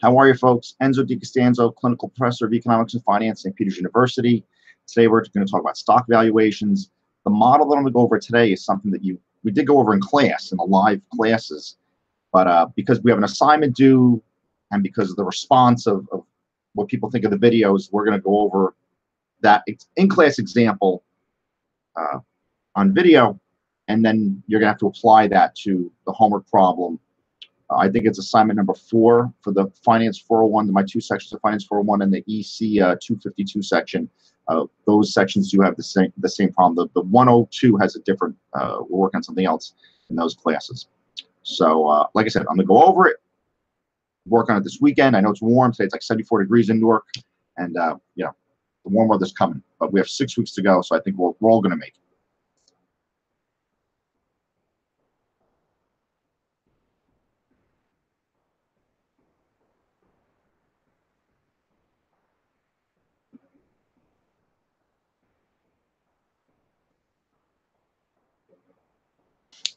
How are you, folks? Enzo DiCostanzo, clinical professor of economics and finance at St. Peter's University. Today, we're going to talk about stock valuations. The model that I'm going to go over today is something that we did go over in class, in the live classes, but because we have an assignment due and because of the response of what people think of the videos, we're going to go over that in-class example on video, and then you're going to have to apply that to the homework problem. I think it's assignment number 4 for the Finance 401, my 2 sections of Finance 401 and the EC 252 section. Those sections do have the same problem. The 102 has a different, we're working on something else in those classes. So like I said, I'm going to go over it, work on it this weekend. I know it's warm. Today it's like 74 degrees in Newark, and you know, the warm weather's coming. But we have 6 weeks to go, so I think we're all going to make it.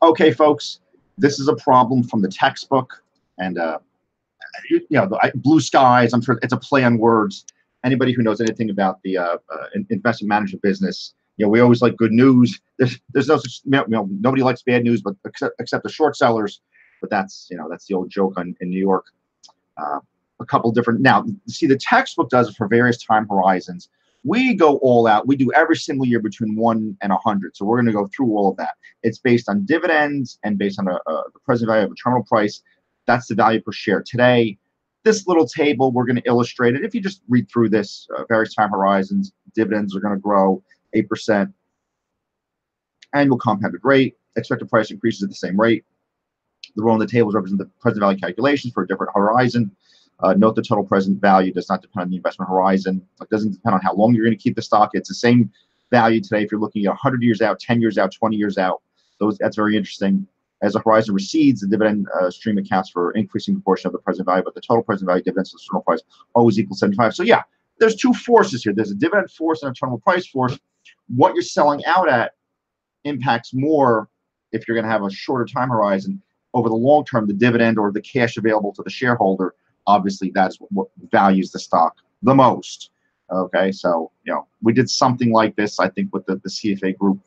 Okay, folks, this is a problem from the textbook, and you know, blue skies. I'm sure it's a play on words. Anybody who knows anything about the investment management business, you know, we always like good news. There's no such, you know, nobody likes bad news, but except the short sellers. But that's, you know, that's the old joke in New York. A couple different. Now, see, the textbook does it for various time horizons. We go all out. We do every single year between 1 and 100. So we're going to go through all of that. It's based on dividends and based on the present value of a terminal price. That's the value per share today. This little table, we're going to illustrate it. If you just read through this, various time horizons, dividends are going to grow 8%. Annual compounded rate. Expected price increases at the same rate. The row in the tables represent the present value calculations for a different horizon. Note the total present value does not depend on the investment horizon. It doesn't depend on how long you're going to keep the stock. It's the same value today if you're looking at 100 years out, 10 years out, 20 years out. That's very interesting. As the horizon recedes, the dividend stream accounts for increasing proportion of the present value, but the total present value dividends to the terminal price always equals 75. So yeah, there's 2 forces here. There's a dividend force and a terminal price force. What you're selling out at impacts more if you're going to have a shorter time horizon. Over the long term, the dividend or the cash available to the shareholder, obviously that's what values the stock the most. Okay, so you know, we did something like this, I think, with the CFA group.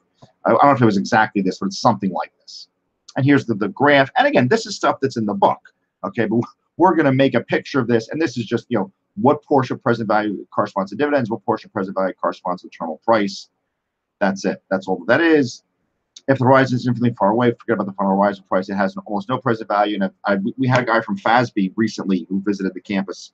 I don't know if it was exactly this, but it's something like this. And here's the graph. And again, this is stuff that's in the book. Okay, but we're going to make a picture of this, and this is just, you know, what portion of present value corresponds to dividends, what portion of present value corresponds to the terminal price. That's it. That's all that is. If the horizon is infinitely far away, forget about the final horizon price. It has almost no present value. And we had a guy from FASB recently who visited the campus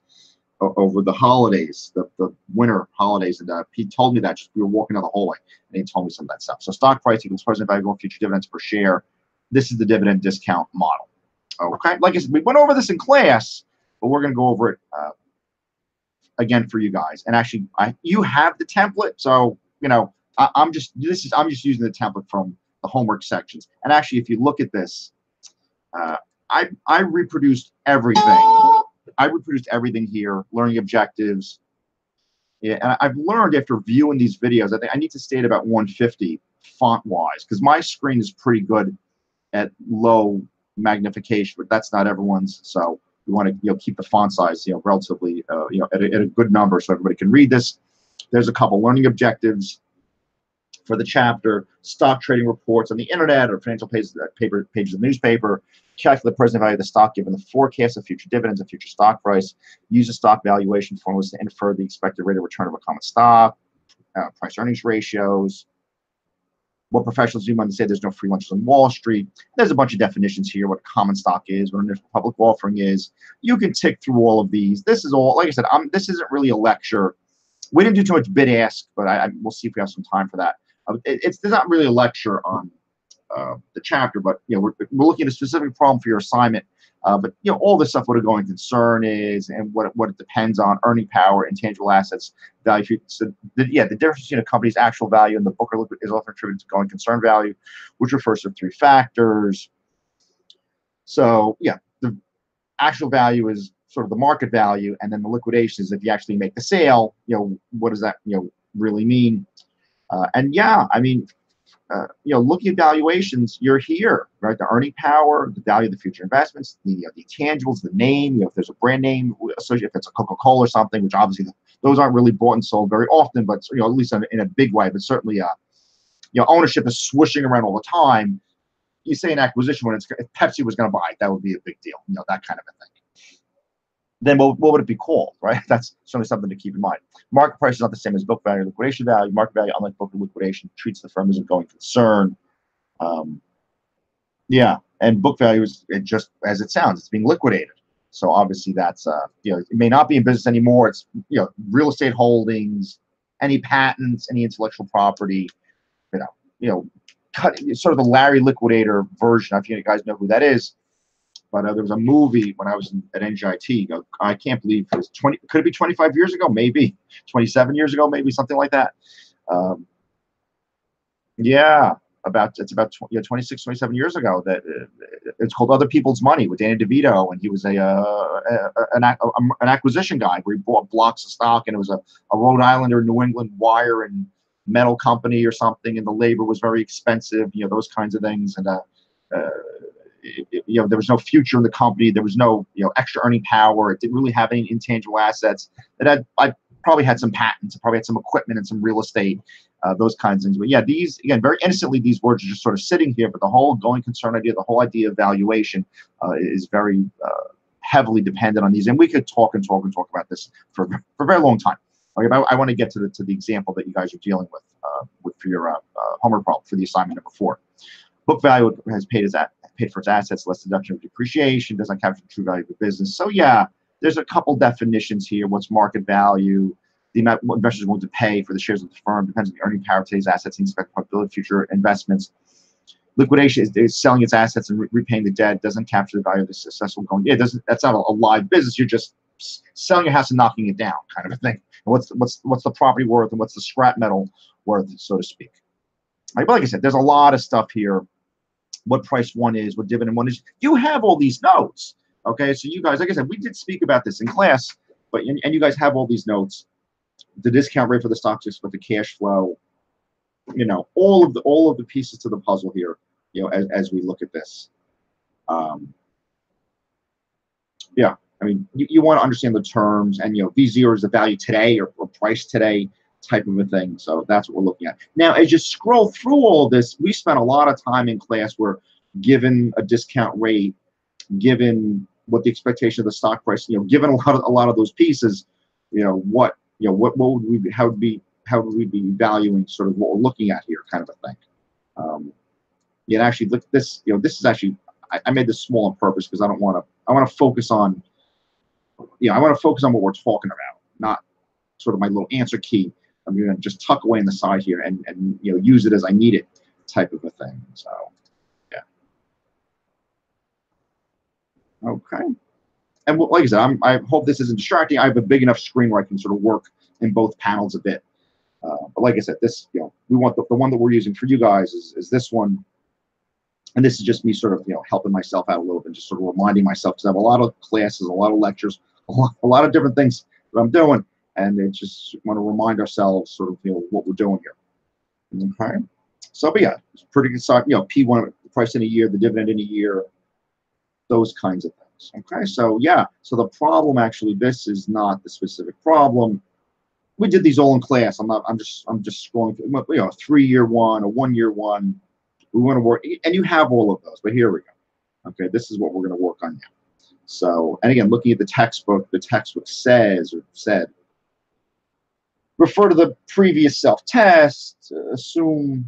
over the holidays, the winter holidays, and he told me that we were walking down the hallway, and he told me some of that stuff. So stock price equals present value going future dividends per share. This is the dividend discount model. Okay, like I said, we went over this in class, but we're going to go over it again for you guys. And actually, you have the template, so you know I'm just using the template from the homework sections. And actually, if you look at this, I reproduced everything. I reproduced everything here, learning objectives. Yeah, and I've learned after viewing these videos, I think I need to stay at about 150 font-wise, because my screen is pretty good at low magnification, but that's not everyone's. So we want to, you know, keep the font size, you know, relatively, you know, at a good number so everybody can read this. There's a couple learning objectives for the chapter: stock trading reports on the internet or financial pages of the newspaper. Calculate the present value of the stock given the forecast of future dividends and future stock price. Use the stock valuation formulas to infer the expected rate of return of a common stock. Price earnings ratios. What professionals do when they say there's no free lunches on Wall Street. There's a bunch of definitions here: what common stock is, what a public offering is. You can tick through all of these. This is all, like I said, this isn't really a lecture. We didn't do too much bid ask, but we'll see if we have some time for that. It's not really a lecture on the chapter, but you know, we're looking at a specific problem for your assignment. But you know, all this stuff, what a going concern is, and what it depends on: earning power, intangible assets, value. So the difference between a company's actual value and the book or liquid is often attributed to going concern value, which refers to 3 factors. So yeah, the actual value is sort of the market value, and then the liquidation is if you actually make the sale. You know, what does that, you know, really mean? And yeah, I mean, looking at valuations, you're here, right? The earning power, the value of the future investments, the intangibles, the name, if there's a brand name associated, if it's a Coca-Cola or something, which obviously those aren't really bought and sold very often, but at least in a big way, but certainly, ownership is swooshing around all the time. You say an acquisition when if Pepsi was going to buy it, that would be a big deal, that kind of a thing. Then what would it be called, right? That's certainly something to keep in mind. Market price is not the same as book value or liquidation value. Market value, unlike book or liquidation, treats the firm as a going concern. And book value is just as it sounds, it's being liquidated. So obviously that's, it may not be in business anymore. It's, real estate holdings, any patents, any intellectual property, cut sort of the Larry Liquidator version. I think you guys know who that is. But there was a movie when I was at NGIT. I can't believe it was 20. Could it be 25 years ago? Maybe 27 years ago, maybe something like that. It's about 26, 27 years ago. That it's called Other People's Money with Danny DeVito, and he was an acquisition guy where he bought blocks of stock, and it was a Rhode Island or New England wire and metal company or something, and the labor was very expensive. Those kinds of things, and there was no future in the company. There was no, extra earning power. It didn't really have any intangible assets. I probably had some patents. It probably had some equipment and some real estate, those kinds of things. But yeah, these, again, very innocently, these words are just sort of sitting here. But the whole going concern idea, the whole idea of valuation is very heavily dependent on these. And we could talk about this for a very long time. Okay, but I want to get to the example that you guys are dealing with for your homework problem for the assignment number 4. Book value has paid for its assets less deduction of depreciation, does not capture the true value of the business. So yeah, there's a couple definitions here. What's market value? The amount what investors are willing to pay for the shares of the firm depends on the earning power of today's assets and expected profitability of future investments. Liquidation is selling its assets and repaying the debt. Doesn't capture the value of the successful going. Yeah, doesn't. That's not a live business. You're just selling your house and knocking it down, kind of a thing. And what's the property worth and what's the scrap metal worth, so to speak. But like I said, there's a lot of stuff here. What price one is, what dividend one is. You have all these notes, okay? So you guys, like I said, we did speak about this in class, but and you guys have all these notes. The discount rate for the stocks, but the cash flow, all of the pieces to the puzzle here, as we look at this. You want to understand the terms, and V0 is the value today or price today type of a thing. So that's what we're looking at. Now, as you scroll through all this, we spent a lot of time in class where, given a discount rate, given what the expectation of the stock price, given a lot of those pieces, what would we, how would we be valuing sort of what we're looking at here, kind of a thing. Actually, look, this is actually, I made this small on purpose because I want to focus on, I want to focus on what we're talking about, not sort of my little answer key. I'm going to just tuck away in the side here and use it as I need it, type of a thing. So, yeah. Okay. And like I said, I hope this isn't distracting. I have a big enough screen where I can sort of work in both panels a bit. But like I said, this, we want the one that we're using for you guys is this one. And this is just me sort of, helping myself out a little bit, just sort of reminding myself, because I have a lot of classes, a lot of lectures, a lot of different things that I'm doing. And it's just want to remind ourselves sort of, what we're doing here. Okay. So, but yeah, it's pretty good side, P1, the price in a year, the dividend in a year, those kinds of things. Okay. So yeah, so the problem actually, this is not the specific problem. We did these all in class. I'm just scrolling through, a 3-year one, a 1-year one. We want to work, and you have all of those, but here we go. Okay. This is what we're going to work on now. So, and again, looking at the textbook said, refer to the previous self-test, assume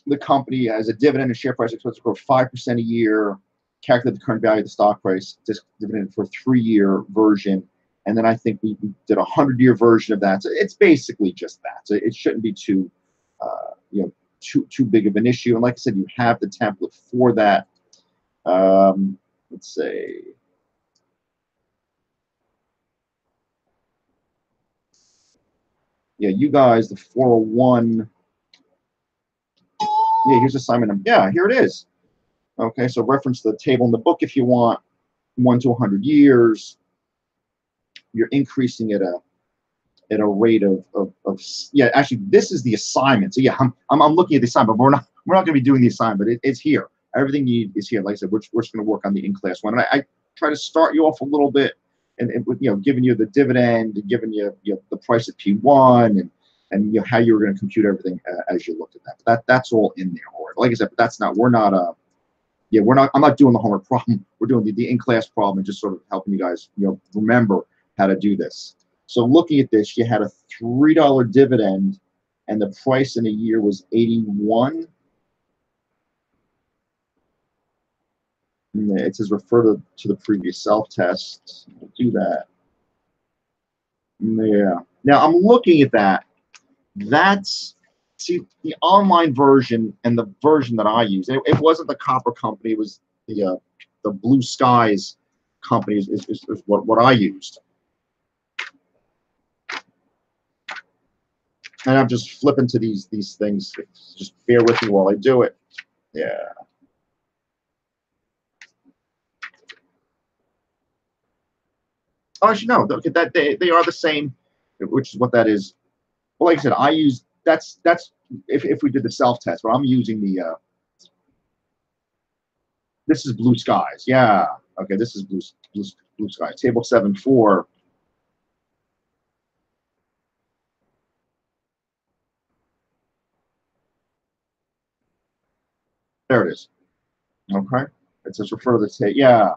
the company has a dividend and share price expected to grow 5% a year, calculate the current value of the stock price, dividend for a 3-year version, and then I think we did a 100-year version of that. So it's basically just that. So it shouldn't be too big of an issue. And like I said, you have the template for that. Let's say. Yeah, you guys, the 401. Yeah, here's assignment. Yeah, here it is. Okay, so reference the table in the book if you want. 1 to 100 years. You're increasing at a at a rate of yeah, actually this is the assignment. So yeah, I'm looking at the assignment, but we're not going to be doing the assignment. It's here. Everything you need is here. Like I said, we're just going to work on the in-class one. And I try to start you off a little bit and with, you know, giving you the dividend and giving you, the price of P1 and how you were going to compute everything as you looked at that. But that's all in there. Or like I said, but that's not, we're not I'm not doing the homework problem. We're doing the in-class problem and just sort of helping you guys, remember how to do this. So looking at this, you had a $3 dividend and the price in a year was 81. And it says refer to the previous self-test. We'll do that. Yeah. Now I'm looking at that. See, the online version and the version that I use. It wasn't the Copper company. It was the Blue Skies company is what I used. And I'm just flipping to these things. Just bear with me while I do it. Yeah. Oh, actually, no. Look at that. They are the same, which is what that is. Well, like I said, I use that's if we did the self test, but I'm using the this is Blue Skies. Yeah. Okay. This is Blue Skies. Table 7.4. There it is. Okay. It says refer to the table. Yeah.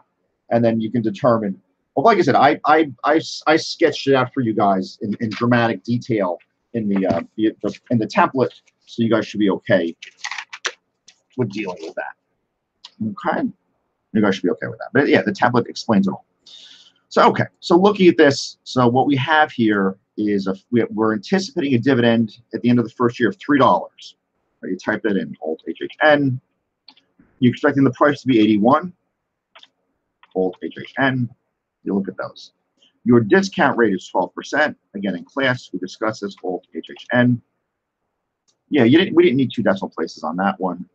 And then you can determine. Well, like I said, I sketched it out for you guys in dramatic detail in the template, so you guys should be okay with dealing with that. Okay. You guys should be okay with that. But yeah, the template explains it all. So, okay. So looking at this, so what we have here is we're anticipating a dividend at the end of the first year of $3. Right, you type that in, Alt HHN. You're expecting the price to be 81. Alt HHN. You look at those. Your discount rate is 12%. Again, in class, we discussed this, Alt HHN. Yeah, we didn't need 2 decimal places on that one.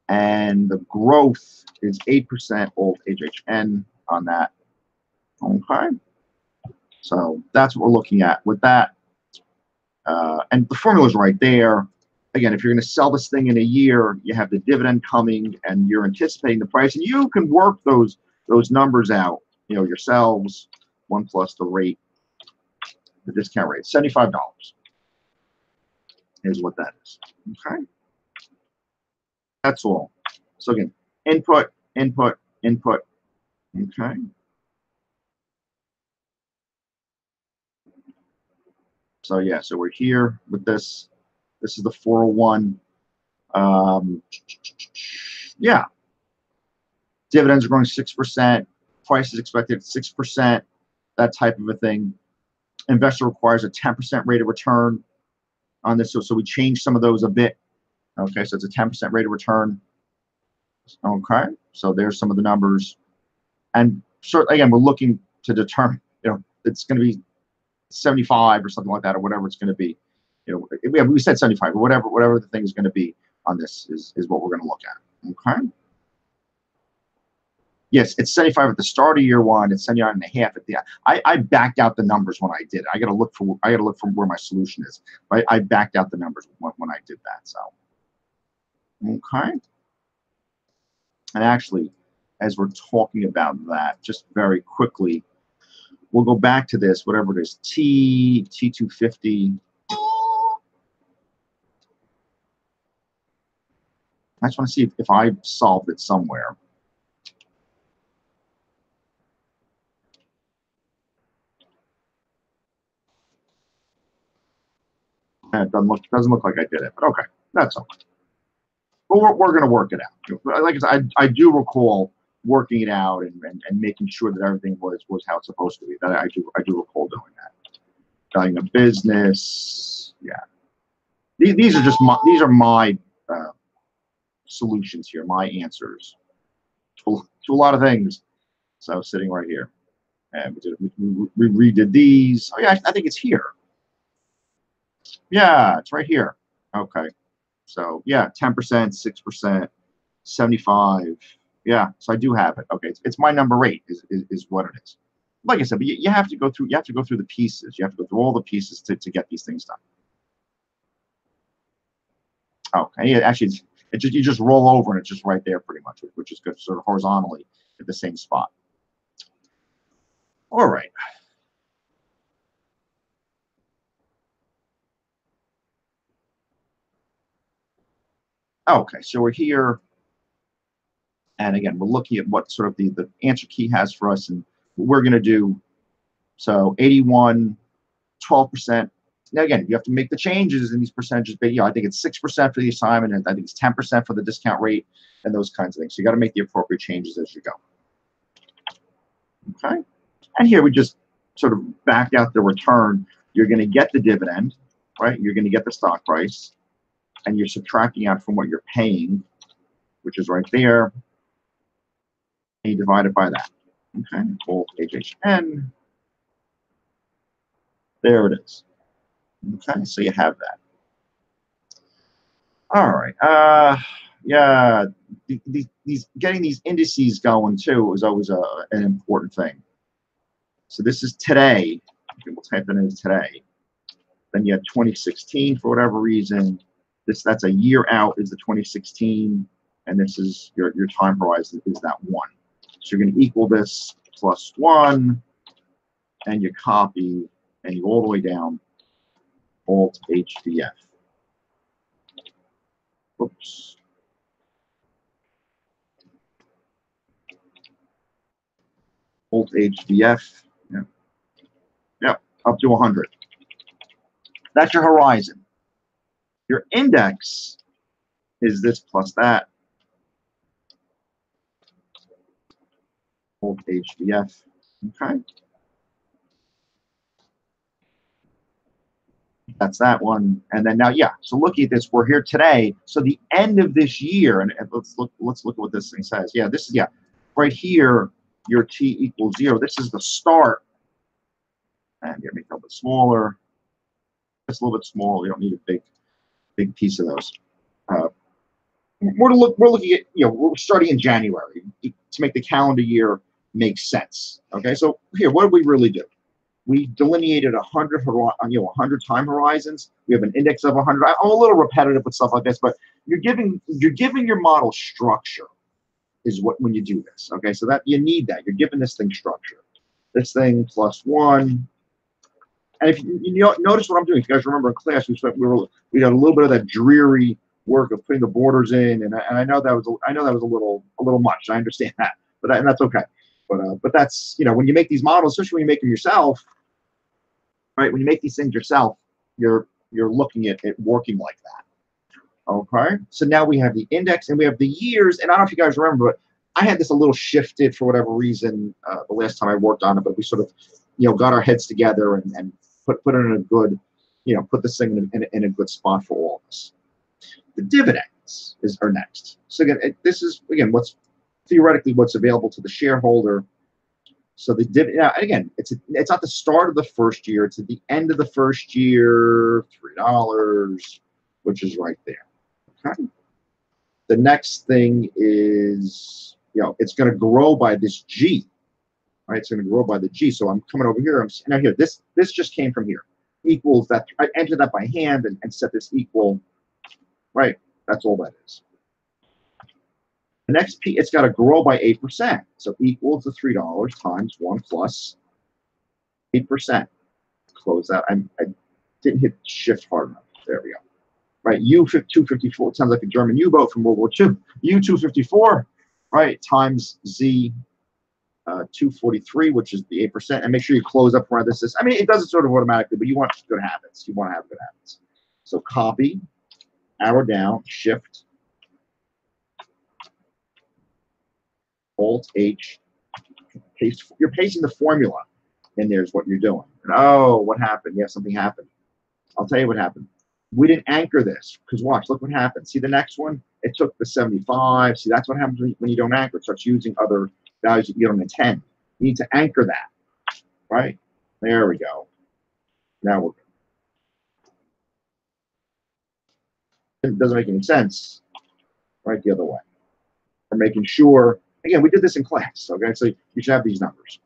And the growth is 8%, Alt HHN on that. Okay. So that's what we're looking at with that. And the formula is right there. Again, if you're going to sell this thing in a year, you have the dividend coming and you're anticipating the price, and you can work those numbers out, yourselves. 1 plus the rate, the discount rate, $75 is what that is. Okay. That's all. So again, input, input, input. Okay. So yeah, so we're here with this. This is the 401. Yeah. Dividends are growing 6%. Price is expected at 6%. That type of a thing. Investor requires a 10% rate of return on this. So we changed some of those a bit. Okay, so it's a 10% rate of return. Okay, so there's some of the numbers. And certainly, again, we're looking to determine, it's going to be 75 or something like that, or whatever it's going to be. We said 75, but whatever the thing is going to be on this is what we're going to look at. Okay. Yes, it's 75 at the start of year one. It's 79.5 at the end. I backed out the numbers when I did it. I got to look for where my solution is. I backed out the numbers when I did that. So, okay. And actually, as we're talking about that, just very quickly, we'll go back to this, whatever it is, T250. I just want to see if I solved it somewhere. It doesn't look like I did it, but okay, that's okay. But we're going to work it out. Like I said, I do recall working it out and making sure that everything was how it's supposed to be. That I do recall doing that. Valuing a business, yeah. These are my solutions here, my answers to a lot of things. So sitting right here, and we redid these. Oh yeah, I think it's here. Yeah, it's right here. Okay. So yeah, 10%, 6%, 75. Yeah, so I do have it. Okay, it's my number 8 is what it is. like I said, but you have to go through. You have to go through the pieces. You have to go through all the pieces to get these things done. Okay, yeah, actually, you just roll over and it's just right there pretty much, which is good, sort of horizontally at the same spot. All right. Okay, so we're here, and again, we're looking at what sort of the answer key has for us, and what we're going to do. So 81, 12%. Now again, you have to make the changes in these percentages, but I think it's 6% for the assignment, and I think it's 10% for the discount rate, and those kinds of things. So you got to make the appropriate changes as you go. Okay, and here we just sort of back out the return. You're going to get the dividend, right? You're going to get the stock price, and you're subtracting out from what you're paying, which is right there, and you divide it by that. Okay, Alt HHN. There it is. Okay, so you have that. All right. Yeah, these getting these indices going too is always an important thing. So this is today. Okay, we'll type it in as today. Then you have 2016 for whatever reason. That's a year out is the 2016, and this is your time horizon is that 1. So you're going to equal this plus 1, and you copy and you go all the way down. Alt HDF. Oops. Alt HDF. Yep, up to 100. That's your horizon. Your index is this plus that. Alt HDF. Okay. That's that one. And then now, yeah. So looking at this, we're here today. So the end of this year, and let's look at what this thing says. Yeah, this is right here. Your T equals 0. This is the start. And here, make it a little bit smaller. Just a little bit small. We don't need a big piece of those. We're looking at, we're starting in January to make the calendar year make sense. Okay, so here, what did we really do? We delineated 100 time horizons. We have an index of 100. I'm a little repetitive with stuff like this, but you're giving your model structure is what when you do this. Okay, so that you need that. You're giving this thing structure. This thing plus 1. And if you notice what I'm doing, if you guys remember in class, we got a little bit of that dreary work of putting the borders in, and I know that was a little much. I understand that, and that's okay. But that's when you make these models, especially when you make them yourself, right? When you make these things yourself, you're looking at it working like that. Okay. So now we have the index and we have the years, and I don't know if you guys remember, but I had this a little shifted for whatever reason the last time I worked on it, but we sort of got our heads together and put it in a good, put this thing in a good spot for all of us. The dividends are next. So again, this is what's theoretically what's available to the shareholder. So the dividend, again, it's not the start of the first year; it's at the end of the first year, $3, which is right there. Okay. The next thing is, it's going to grow by this G, right? It's going to grow by the G. So I'm coming over here. Now here, this just came from here. Equals that. I entered that by hand and set this equal. Right. That's all that is. The next P, it's got to grow by 8%. So equal to $3 times 1 plus 8%. Close that. I didn't hit shift hard enough. There we go. Right. U254. It sounds like a German U-boat from World War II. U254. Right. Times Z 243, which is the 8%. And make sure you close up parenthesis. I mean, it does it sort of automatically, but you want good habits. You want to have good habits. So copy, arrow down, shift, Alt H, paste. You're pasting the formula, and there's what you're doing. And oh, what happened? Yeah, something happened. I'll tell you what happened. We didn't anchor this because watch, look what happened. See the next one? It took the 75. See, that's what happens when you don't anchor. It starts using other values that you don't intend. You need to anchor that, right? There we go. Now we're good. It doesn't make any sense, right? The other way. We're making sure. Again, we did this in class, okay? So you should have these numbers.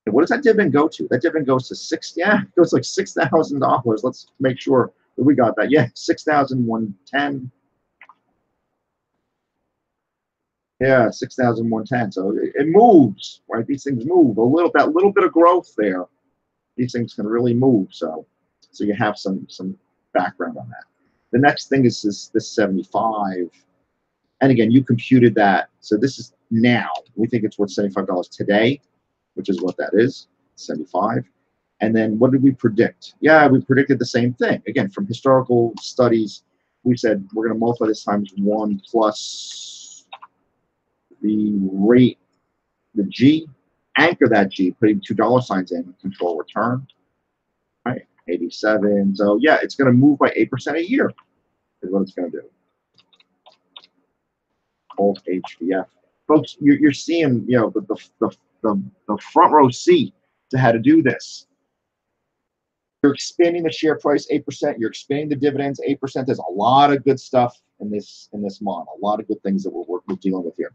And what does that dividend go to? That dividend goes to it goes like $6,000. Let's make sure that we got that. Yeah, 6,110. Yeah, 6,110. So it moves, right? These things move a little. That little bit of growth there, these things can really move. So you have some background on that. The next thing is this 75. And again, you computed that. So this is now. We think it's worth $75 today, which is what that is, 75. And then what did we predict? Yeah, we predicted the same thing. Again, from historical studies, we said we're going to multiply this times 1 plus the rate, the G, anchor that G, putting $2 signs in, control return, right? 87. So yeah, it's going to move by 8% a year is what it's going to do. Old HVF. Folks, you're seeing, you know, the front row seat to how to do this. You're expanding the share price 8%. You're expanding the dividends 8%. There's a lot of good stuff in this model. A lot of good things that we're dealing with here.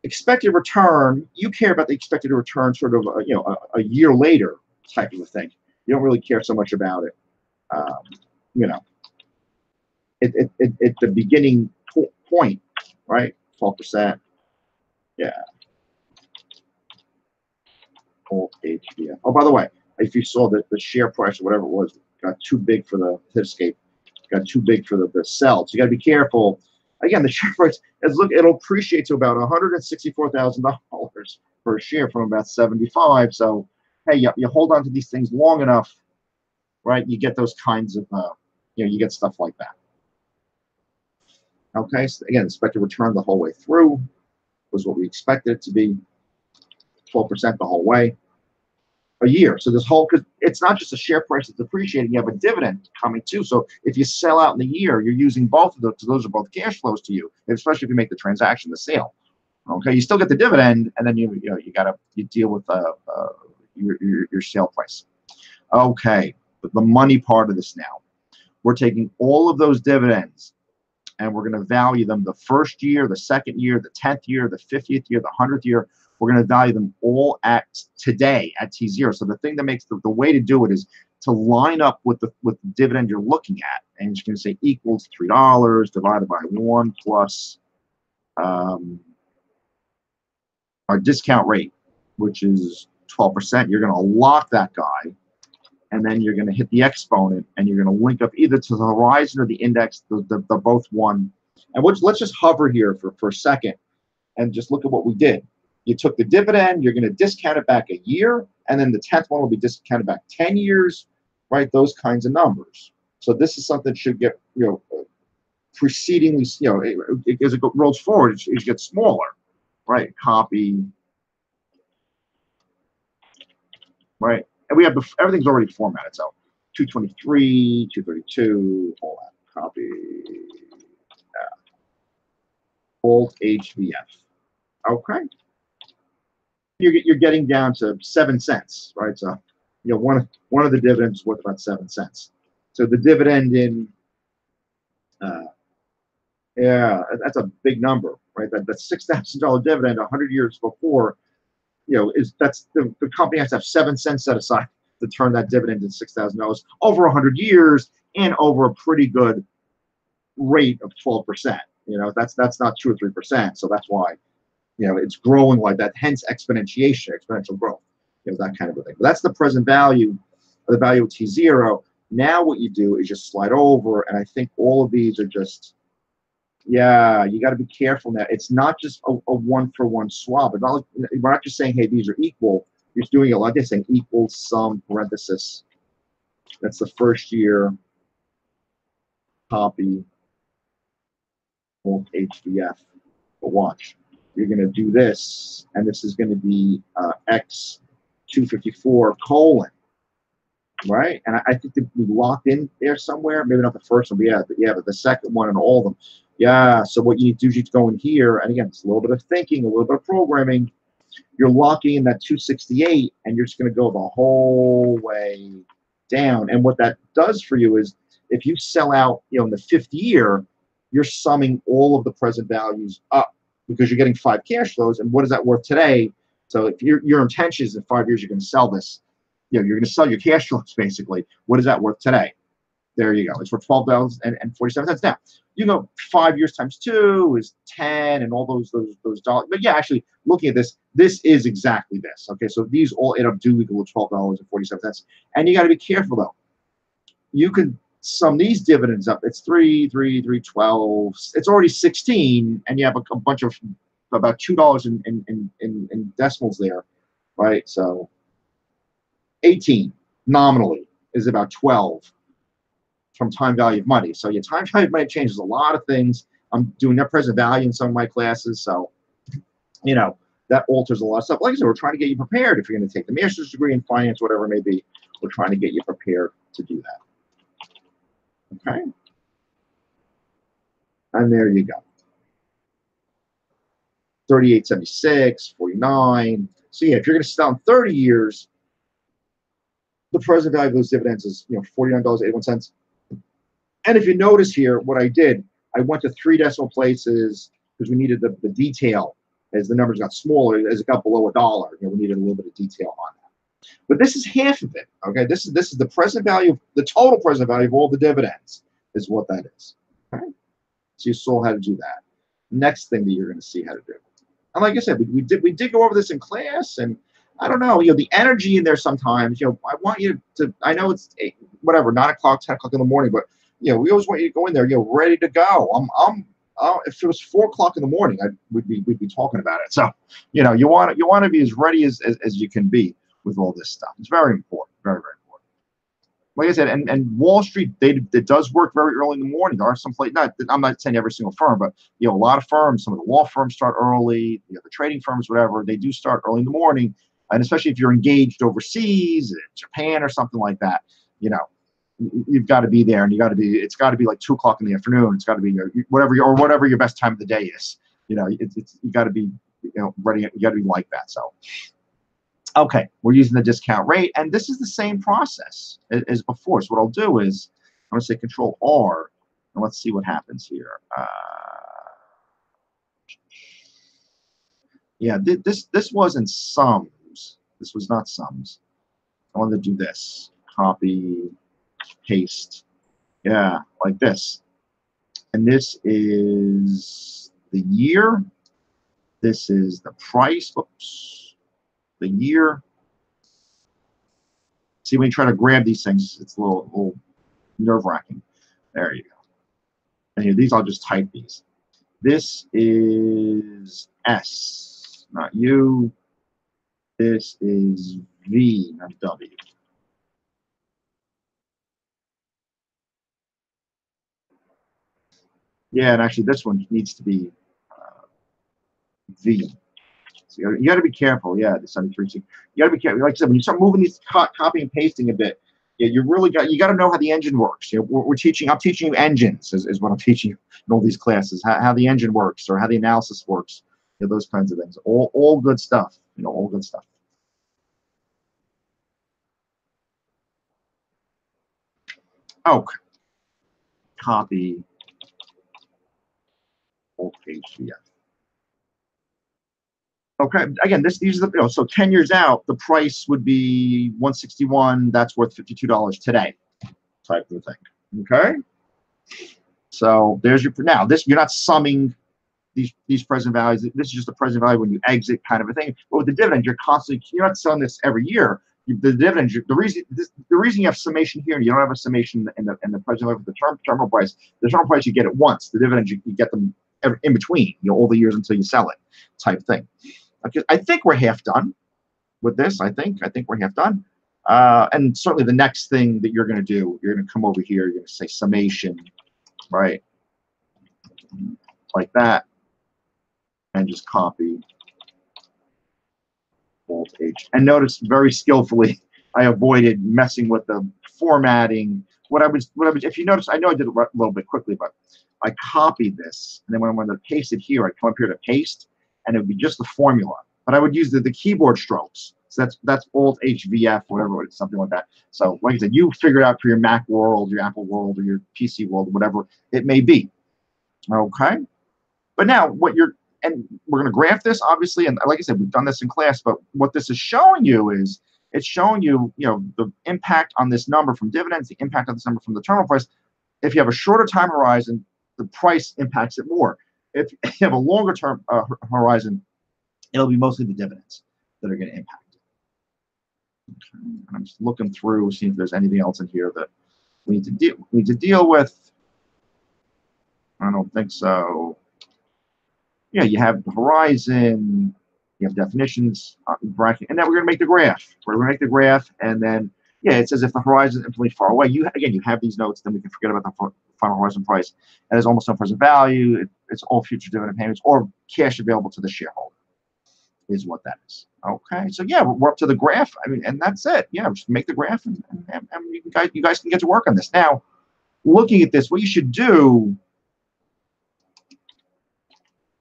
Expected return. You care about the expected return sort of a year later type of a thing. You don't really care so much about it. You know, at the beginning point, right? 12%. Yeah. Old HVF. Oh, by the way, if you saw that the share price or whatever it was got too big for the hitscape, got too big for the sell. So you got to be careful. Again, the share price, it'll appreciate to about $164,000 per share from about 75. So hey, you hold on to these things long enough, right? You get those kinds of you get stuff like that. Okay, so again, expected return the whole way through was what we expected it to be, 12% the whole way. A year. So this whole, because it's not just a share price that's appreciating, you have a dividend coming too. So if you sell out in the year, you're using both of those. So those are both cash flows to you, especially if you make the transaction, the sale. Okay, you still get the dividend, and then you deal with your sale price. Okay, but the money part of this now, we're taking all of those dividends, and we're going to value them the first year, the second year, the 10th year, the 50th year, the 100th year. We're going to value them all at today at T0. So the thing that makes the way to do it is to line up with the dividend you're looking at, and you're going to say equals $3 divided by 1 plus our discount rate, which is 12%. You're going to lock that guy, and then you're going to hit the exponent, and you're going to link up either to the horizon or the index. They're both one. And let's just hover here for a second and just look at what we did. You took the dividend, you're going to discount it back a year, and then the 10th one will be discounted back 10 years, right? Those kinds of numbers. So this is something that should get, precedingly, as it rolls forward, it gets smaller, right? Copy, right? And we have everything's already formatted. So 223, 232, all that. Copy, Alt HVF. Okay. You're getting down to 7 cents, right? So, one of the dividends is worth about 7 cents. So the dividend in, that's a big number, right? That $6,000 dividend 100 years before, that's the company has to have 7 cents set aside to turn that dividend into $6,000 over 100 years and over a pretty good rate of 12%. That's not 2 or 3%. So that's why. It's growing like that, hence exponential growth, that kind of a thing. But that's the present value, the value of T0. Now what you do is just slide over, and I think all of these are just, you got to be careful now. It's not just a one-for-one swap. We're not just saying, hey, these are equal. You're just doing it like this, saying equal sum parenthesis. That's the first year. Copy. Alt HVF. But watch. You're going to do this, and this is going to be X 254 colon, right? And I think that we locked in there somewhere. Maybe not the first one, but the second one and all of them. Yeah, so what you need to do is go in here, and again, it's a little bit of thinking, a little bit of programming. You're locking in that 268, and you're just going to go the whole way down. And what that does for you is if you sell out, in the 5th year, you're summing all of the present values up, because you're getting 5 cash flows, and what is that worth today? So if your intention is in 5 years you're going to sell this, you're going to sell your cash flows basically. What is that worth today? There you go. It's worth $12.47 now. You know, 5 years times 2 is 10, and all those dollars. But yeah, actually, looking at this, this is exactly this. Okay, so these all add up do equal $12.47. And you got to be careful though. You can sum these dividends up. It's 3, 3, 3, 12. It's already 16, and you have a bunch of about $2 in decimals there, right? So 18 nominally is about 12 from time value of money. So your time value of money changes a lot of things. I'm doing net present value in some of my classes, so you know that alters a lot of stuff. Like I said, we're trying to get you prepared if you're going to take the master's degree in finance, whatever it may be. We're trying to get you prepared to do that. Okay, and there you go. 38.76, 49. So yeah, if you're going to sell in 30 years, the present value of those dividends is $49.81. And if you notice here, what I did, I went to 3 decimal places because we needed the detail. As the numbers got smaller, as it got below $1, we needed a little bit of detail on that. But this is half of it. Okay, this is the present value, the total present value of all the dividends is what that is. Okay, so you saw how to do that. Next thing that you're going to see how to do. And like I said, we did go over this in class, and I don't know, the energy in there sometimes. I want you to. I know it's 9 o'clock, 10 o'clock in the morning, but we always want you to go in there, ready to go. If it was 4 o'clock in the morning, we'd be talking about it. So, you want to be as ready as you can be with all this stuff. It's very important, very, very important. Like I said, and Wall Street, it does work very early in the morning. There are some places, I'm not saying every single firm, but a lot of firms, some of the law firms start early, the trading firms, whatever, they do start early in the morning. And especially if you're engaged overseas, in Japan or something like that, you've got to be there, and it's got to be like 2 o'clock in the afternoon. It's got to be whatever your best time of the day is. You got to be ready. You got to be like that. So, okay, we're using the discount rate, and this is the same process as before. So what I'll do is I'm going to say Control R, and let's see what happens here. Yeah, this wasn't sums. This was not sums. I wanted to do this. Copy, paste. Yeah, like this. And this is the year. This is the price. Whoops. The year. See, when you try to grab these things, it's a little nerve-wracking. There you go. And here, these, I'll just type these. This is S, not U. This is V, not W. Yeah, and actually this one needs to be V. So you got to be careful. Yeah, the 73. You got to be careful. Like I said, when you start moving these, copy and pasting a bit, yeah, you got to know how the engine works. I'm teaching you engines is what I'm teaching you in all these classes. How the engine works, or how the analysis works. Those kinds of things. All good stuff. All good stuff. Okay. Copy. Alt HVF. Okay. Again, these are the so 10 years out, the price would be 161. That's worth $52 today, type of thing. Okay. So there's your now. This you're not summing these present values. This is just the present value when you exit, kind of a thing. But with the dividend, you're not selling this every year. The dividend, the reason you have summation here, and you don't have a summation in the present value of the terminal price. The terminal price you get it once. The dividends you get them in between, all the years until you sell it, type thing. Okay, I think we're half done with this. I think we're half done. And certainly the next thing that you're going to do, you're going to come over here. You're going to say summation, right, like that. And just copy Alt H. And notice very skillfully, I avoided messing with the formatting. If you notice, I know I did it a little bit quickly, but I copied this, and then when I'm going to paste it here, I come up here to paste, and it would be just the formula. But I would use the keyboard strokes. So that's Alt HVF, whatever it is, something like that. So like I said, you figure it out for your Mac world, your Apple world, or your PC world, whatever it may be. Okay. But now and we're going to graph this, obviously, and like I said, we've done this in class, but what this is showing you is it's showing you, the impact on this number from dividends, the impact on this number from the terminal price. If you have a shorter time horizon, the price impacts it more. If you have a longer term horizon, it'll be mostly the dividends that are going to impact it. Okay. And I'm just looking through, seeing if there's anything else in here that we need to deal with. I don't think so. Yeah, you have the horizon, you have definitions, bracket, and then we're going to make the graph. We're going to make the graph, and then, yeah, it says if the horizon is infinitely far away, you have these notes, then we can forget about the final horizon price. And there's almost no present value. It's all future dividend payments or cash available to the shareholder is what that is. Okay, so yeah, we're up to the graph. I mean, and that's it. Yeah, just make the graph, and you guys can get to work on this. Now, looking at this, what you should do,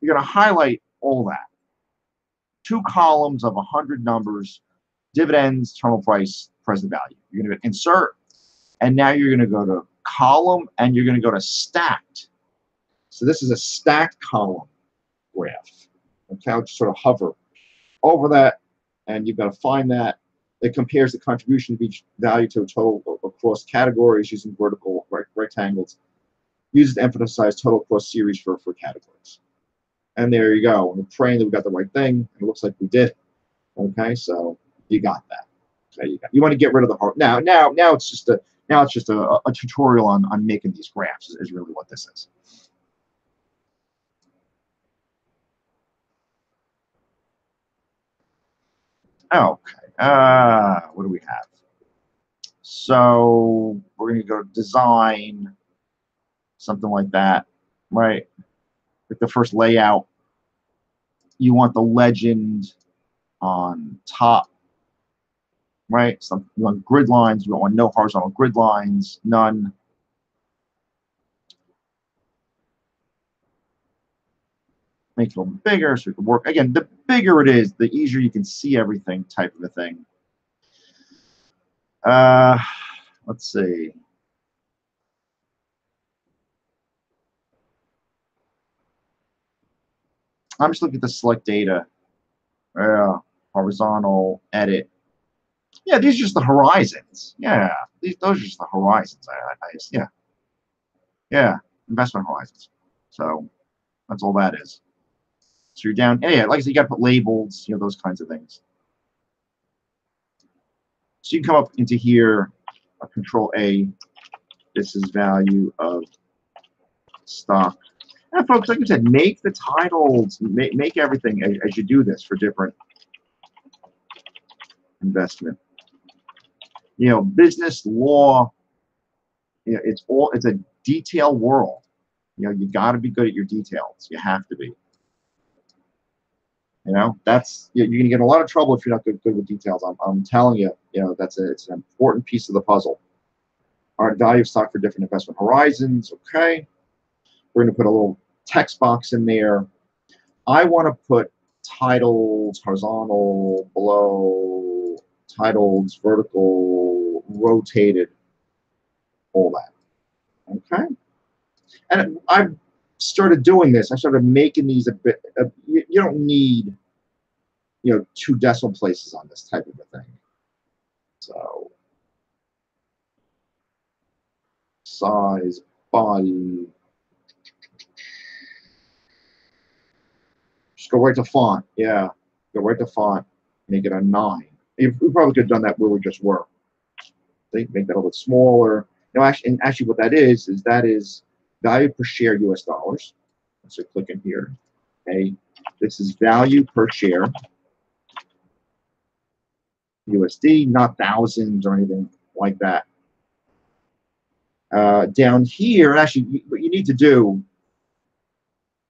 you're going to highlight all that. 2 columns of 100 numbers, dividends, terminal price, present value. You're going to insert, and now you're going to go to column, and you're going to go to stacked. So this is a stacked column graph. Okay, I'll just sort of hover over that, and you've got to find that. It compares the contribution of each value to a total across categories using vertical rectangles. Uses to emphasize total across series for categories. And there you go. We're praying that we got the right thing. It looks like we did. Okay, so you got that. Okay, you want to get rid of the hard. Now it's just a tutorial on making these graphs is really what this is. Okay. What do we have? So we're going to go to design, something like that, right? Like the first layout, you want the legend on top, right? You want grid lines. You don't want no horizontal grid lines, none. Make it a little bigger so it can work. Again, the bigger it is, the easier you can see everything type of a thing. Let's see. I'm just looking at the select data. Horizontal, edit. Yeah, these are just the horizons. Yeah, those are just the horizons. Yeah, investment horizons. So that's all that is. So you're down. Yeah, like I said, you got to put labels, those kinds of things. So you can come up into here, Control A. This is value of stock. And folks, like I said, make the titles, make everything as you do this for different investment. Business law. It's a detail world. You got to be good at your details. You have to be. That's you're going to get in a lot of trouble if you're not good with details. I'm telling you, it's an important piece of the puzzle. All right, value of stock for different investment horizons. Okay, we're going to put a little text box in there. I want to put titles horizontal, below, titles vertical, rotated, all that. Okay, and I've started doing this. I started making these a bit. You don't need, 2 decimal places on this type of a thing. So size, body. Just go right to font. Yeah, go right to font. Make it a 9. We probably could have done that where we just were. Make that a little bit smaller. Actually, what that is value per share US dollars. So click in here. Okay, this is value per share USD, not thousands or anything like that. Down here, actually, what you need to do,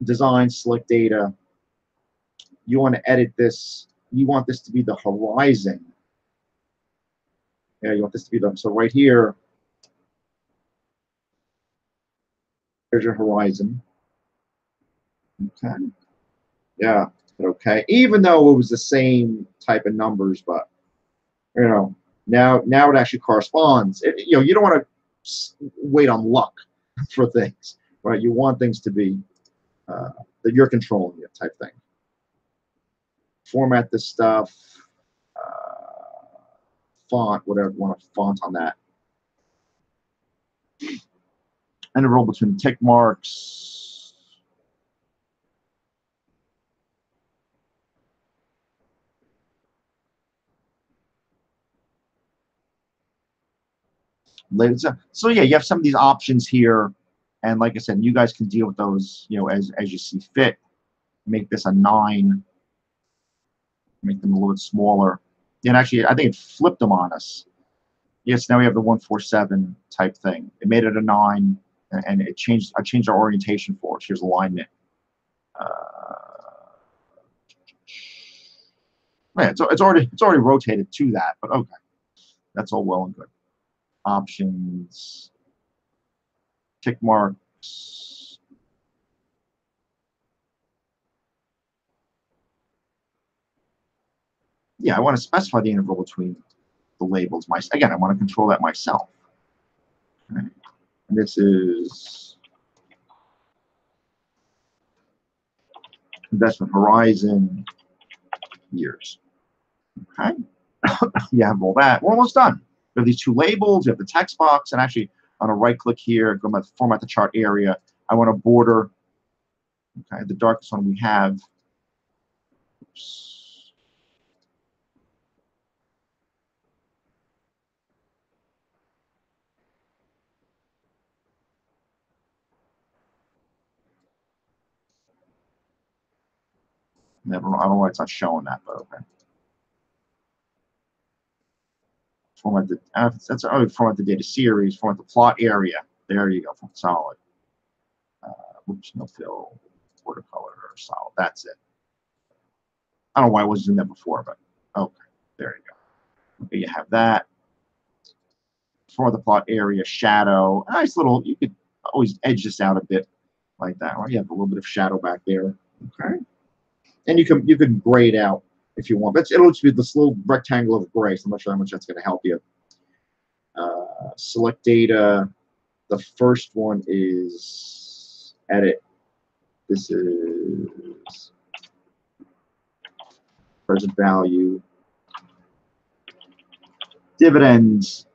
design, select data. You want to edit this. You want this to be the horizon. Yeah, you want this to be so right here. There's your horizon. Okay. Yeah. Okay. Even though it was the same type of numbers, but now it actually corresponds. You don't want to wait on luck for things, right? You want things to be that you're controlling it type thing. Format this stuff, font, whatever you want to font on that. Interval between tick marks. So yeah, you have some of these options here, and like I said, you guys can deal with those, you know, as you see fit. Make this a 9. Make them a little bit smaller. And actually, I think it flipped them on us. Yes, now we have the 147 type thing. It made it a 9, and it changed. I changed our orientation for it. Here's alignment. Yeah, it's already rotated to that, but okay, that's all well and good. Options, tick marks. Yeah, I want to specify the interval between the labels. Again, I want to control that myself. Okay. And this is investment horizon years. Okay. You have all that. We're almost done. You have these 2 labels. You have the text box, and actually, on a right click here, go to format the chart area. I want to border. Okay, the darkest one we have. Oops. I don't know why it's not showing that, but okay. Format the format the data series. Format the plot area. There you go. Solid. Oops, no fill. Watercolor or solid. That's it. I don't know why I wasn't doing that before, but okay. There you go. Okay, you have that. Format the plot area. Shadow. Nice little. You could always edge this out a bit like that. Right? You have a little bit of shadow back there. Okay. And you can gray it out if you want. But it'll just be this little rectangle of gray. So I'm not sure how much that's going to help you. Select data. The first one is edit. This is present value. Dividends.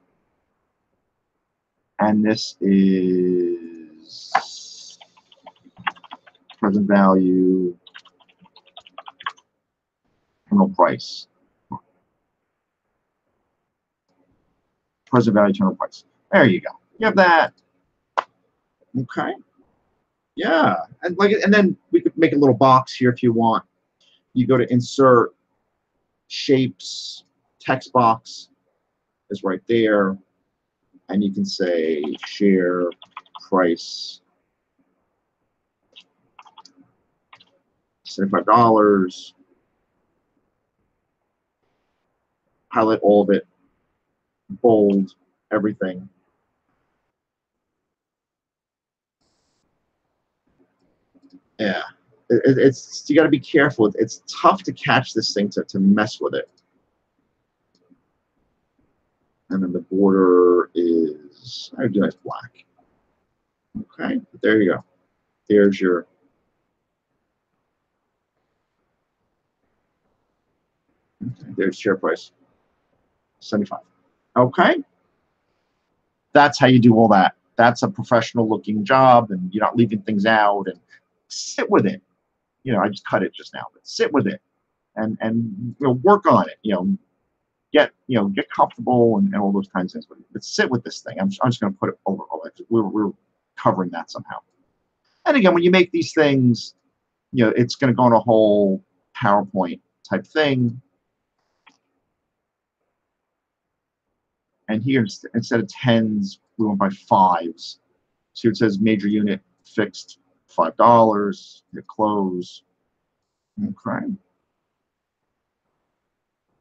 And this is present value. Terminal price. Present value, terminal price. There you go. You have that. Okay. Yeah, and then we could make a little box here if you want. You go to insert, shapes, text box is right there, and you can say share price $75. Highlight all of it, bold everything. Yeah, it's you got to be careful. It's tough to catch this thing to mess with it. And then the border is, I do nice black. Okay, there you go. There's your. Okay, there's share price, 75. Okay, that's how you do all that. That's a professional looking job, and you're not leaving things out. And sit with it. You know, I just cut it just now, but sit with it, and you know, work on it. You know, get comfortable and all those kinds of things. But sit with this thing. I'm just going to put it over. We're covering that somehow. And again, when you make these things, you know, it's going to go on a whole PowerPoint type thing. And here, instead of tens, we went by fives. So it says major unit fixed $5. Hit close. Okay.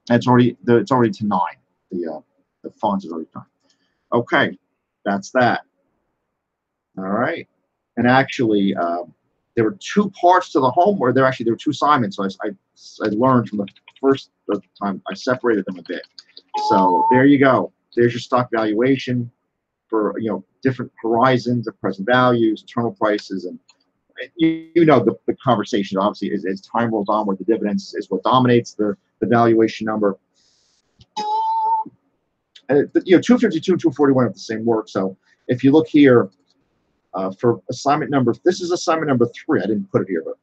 And it's already to 9. The font is already 9. Okay, that's that. All right. And actually, there were 2 parts to the homework. There were 2 assignments. So I learned from the first time. I separated them a bit. So there you go. There's your stock valuation for, you know, different horizons of present values, terminal prices, and you know the conversation obviously is as time rolls on, where the dividends is what dominates the valuation number. And you know, 252 and 241 have the same work. So if you look here for assignment number, this is assignment number 3. I didn't put it here, but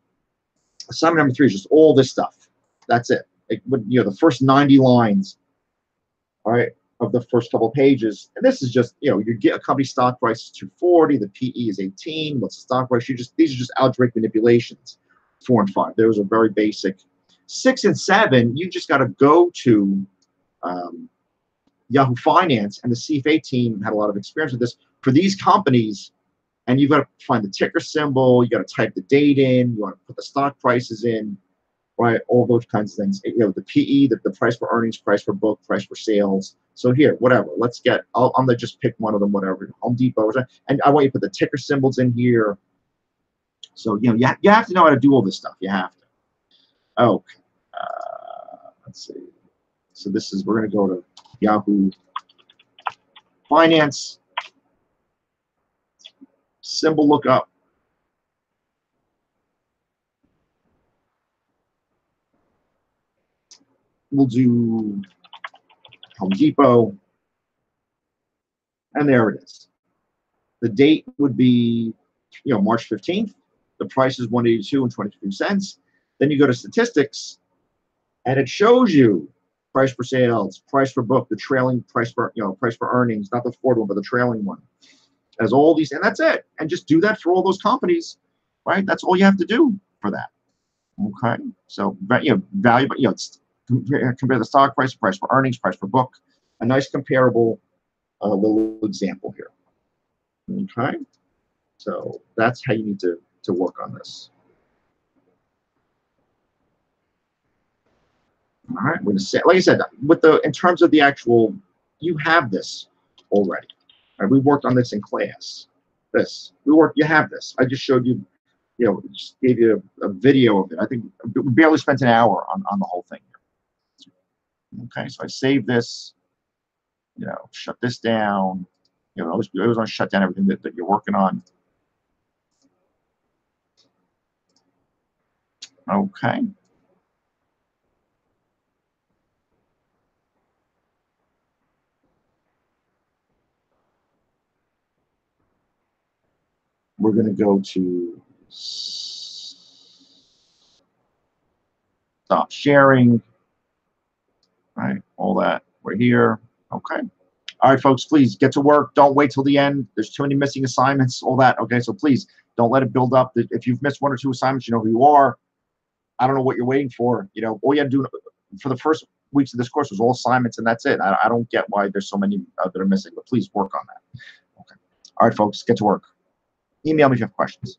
assignment number 3 is just all this stuff. That's it. You know, the first 90 lines, all right, of the first couple of pages. And this is just, you know, you get a company stock price is 240, the PE is 18. What's the stock price? These are just algebraic manipulations. 4 and 5. Those are very basic. 6 and 7, you just got to go to Yahoo Finance, and the CFA team had a lot of experience with this for these companies. And you've got to find the ticker symbol, you got to type the date in, you want to put the stock prices in, right? All those kinds of things. You know, the PE, the price for earnings, price for book, price for sales. So here, whatever. Let's get. I'm gonna just pick one of them, whatever. Home Depot, and I want you to put the ticker symbols in here. So you know, you have to know how to do all this stuff. You have to. Okay. Let's see. So this is, we're gonna go to Yahoo Finance. Symbol lookup. We'll do Home Depot. And there it is. The date would be, you know, March 15th. The price is 182 and 22 cents. Then you go to statistics, and it shows you price for sales, price for book, the trailing price for, you know, price for earnings, not the forward one, but the trailing one. As all these, and that's it. And just do that for all those companies, right? That's all you have to do for that. Okay. So, you know, value, you know, it's compare the stock price, price for earnings, price for book. A nice comparable little example here. Okay. So that's how you need to work on this. All right. We're gonna say, like I said, with in terms of the actual, you have this already. Right, we worked on this in class. You have this. I just showed you, you know, just gave you a video of it. I think we barely spent an hour on the whole thing here. Okay, so I saved this, you know, shut this down. You know, I was going to shut down everything that you're working on. Okay. We're going to go to stop sharing, right? All that, we're here. Okay. All right, folks, please get to work. Don't wait till the end. There's too many missing assignments, all that. Okay, so please don't let it build up. If you've missed 1 or 2 assignments, you know who you are. I don't know what you're waiting for. You know, all you have to do for the first weeks of this course was all assignments, and that's it. I don't get why there's so many that are missing, but please work on that. Okay. All right, folks, get to work. Email me if you have questions.